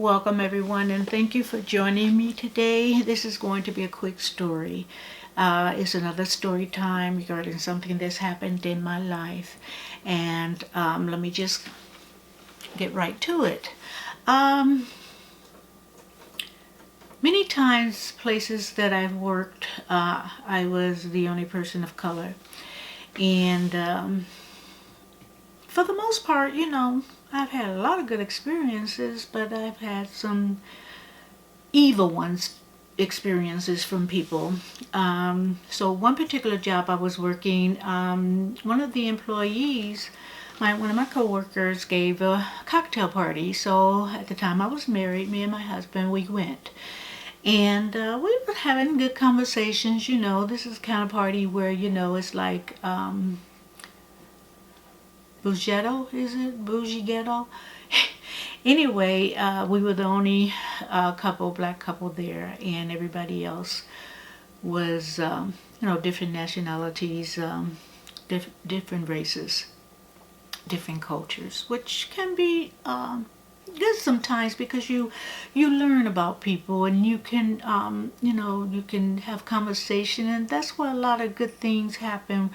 Welcome everyone, and thank you for joining me today. This is going to be a quick story. It's another story time regarding something that's happened in my life, and let me just get right to it. Many times, places that I've worked, I was the only person of color, and for the most part, I've had a lot of good experiences, but I've had some evil ones experiences from people. So one particular job I was working, one of the employees, one of my coworkers gave a cocktail party. So at the time I was married, me and my husband, we went. And we were having good conversations. This is the kind of party where, it's like Bougetto, is it? Bougie ghetto? Anyway, we were the only black couple there, and everybody else was, different nationalities, different races, different cultures, which can be good sometimes because you learn about people and you can, you can have conversation, and that's where a lot of good things happen.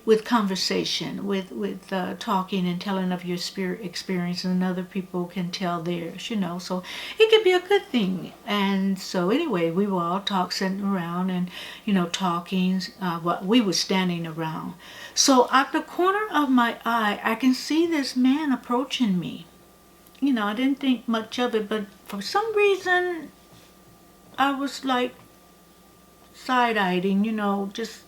With conversation, with talking and telling of your spirit experience, and other people can tell theirs, so it could be a good thing. And so anyway, we were all sitting around and talking. We were standing around, so at the corner of my eye I can see this man approaching me. I didn't think much of it, but for some reason I was like side-eyeing, just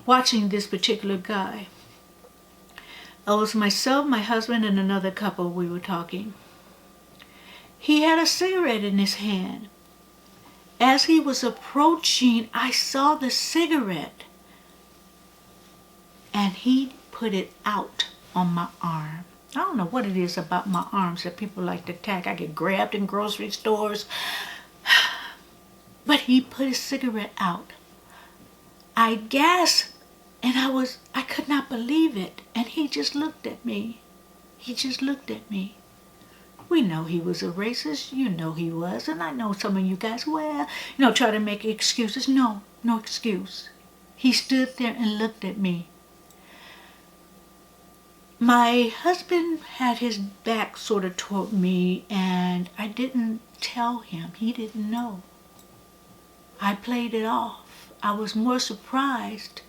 watching this particular guy. It was myself, my husband, and another couple. We were talking. He had a cigarette in his hand. As he was approaching, I saw the cigarette, and he put it out on my arm. I don't know what it is about my arms that people like to attack. I get grabbed in grocery stores. But he put his cigarette out. I gasped, and I could not believe it. And he just looked at me. He just looked at me. We know he was a racist. He was. And I know some of you guys, try to make excuses. No excuse. He stood there and looked at me. My husband had his back sort of toward me, and I didn't tell him. He didn't know. I played it off. I was more surprised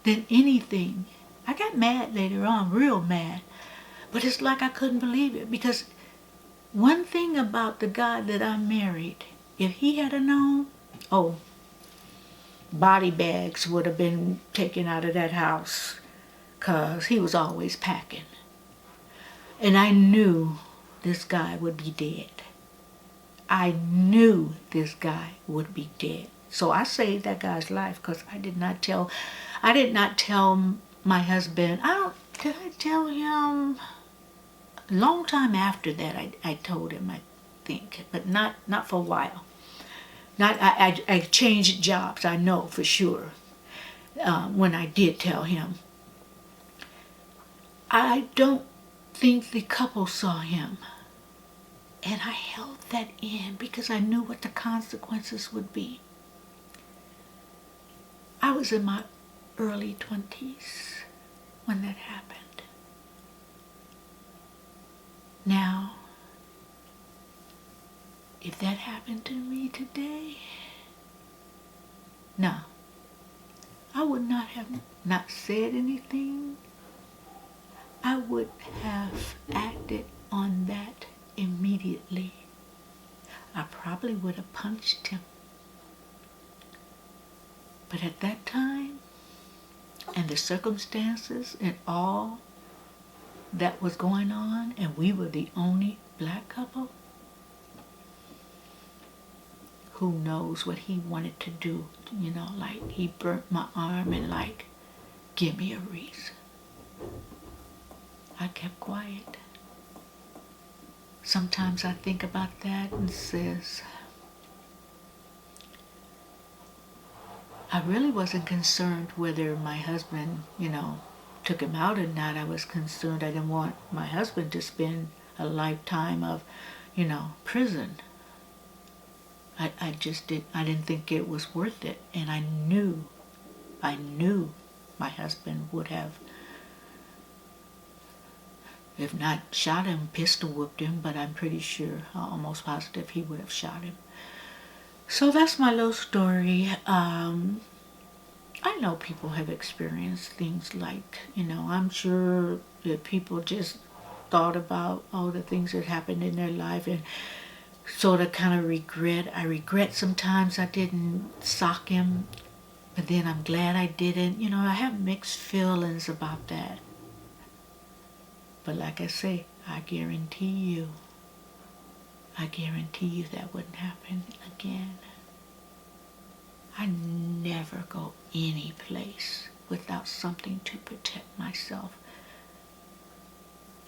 than anything. I got mad later on, real mad. But it's like I couldn't believe it, because one thing about the guy that I married, if he had known, body bags would have been taken out of that house, because he was always packing. And I knew this guy would be dead. I knew this guy would be dead. So I saved that guy's life, because I did not tell my husband. Did I tell him? A long time after that, I told him, I think, but not for a while. I changed jobs, I know for sure, when I did tell him. I don't think the couple saw him. And I held that in because I knew what the consequences would be. I was in my early 20s when that happened. Now, if that happened to me today, no, I would not have not said anything. I would have acted on that immediately. I probably would have punched him. But at that time, and the circumstances and all that was going on, and we were the only black couple, who knows what he wanted to do, like he burnt my arm and like, give me a reason. I kept quiet. Sometimes I think about that and says, I really wasn't concerned whether my husband, took him out or not. I was concerned I didn't want my husband to spend a lifetime of, prison. I just didn't think it was worth it. And I knew my husband would have, if not shot him, pistol whipped him, but I'm pretty sure, almost positive he would have shot him. So that's my little story. I know people have experienced things like, I'm sure that people just thought about all the things that happened in their life and sort of kind of regret. I regret sometimes I didn't sock him, but then I'm glad I didn't. I have mixed feelings about that. But like I say, I guarantee you that wouldn't happen again. I never go any place without something to protect myself.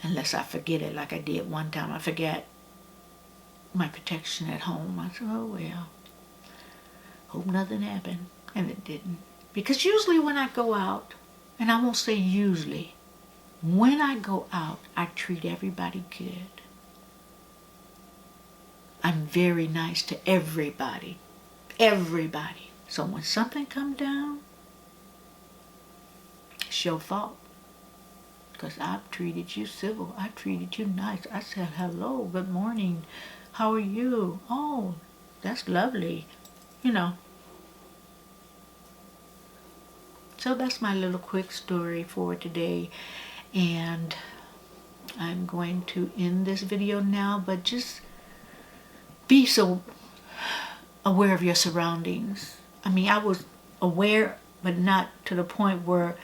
Unless I forget it, like I did one time. I forgot my protection at home. I said, oh well, hope nothing happened. And it didn't. Because usually when I go out, and I won't say usually, when I go out, I treat everybody good. I'm very nice to everybody. Everybody. So when something comes down, it's your fault. Because I've treated you civil. I treated you nice. I said, hello, good morning. How are you? Oh, that's lovely. So that's my little quick story for today. And I'm going to end this video now, but just be so aware of your surroundings. I mean, I was aware, but not to the point where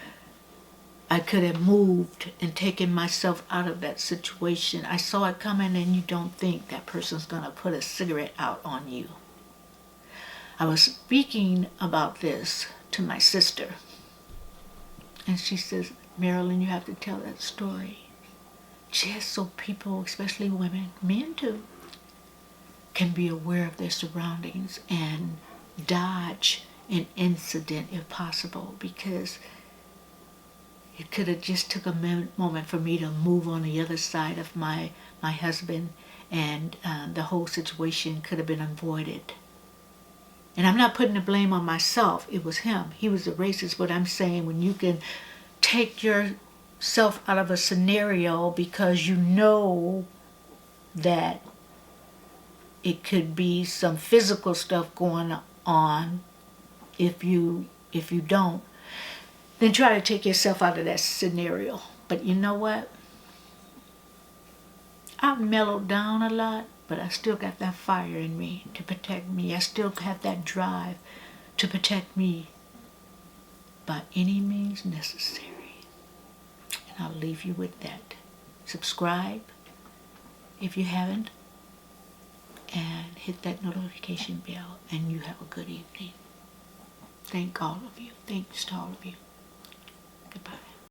I could have moved and taken myself out of that situation. I saw it coming, and you don't think that person's going to put a cigarette out on you. I was speaking about this to my sister, and she says, Marilyn, you have to tell that story just so people, especially women, men too, can be aware of their surroundings and dodge an incident if possible, because it could have just took a moment for me to move on the other side of my husband, and the whole situation could have been avoided. And I'm not putting the blame on myself. It was him. He was the racist. But I'm saying, when you can take yourself out of a scenario because you know that it could be some physical stuff going on if you don't, then try to take yourself out of that scenario. But you know what? I've mellowed down a lot, but I still got that fire in me to protect me. I still have that drive to protect me by any means necessary. And I'll leave you with that. Subscribe if you haven't, and hit that notification bell, and you have a good evening. Thank all of you. Thanks to all of you. Goodbye.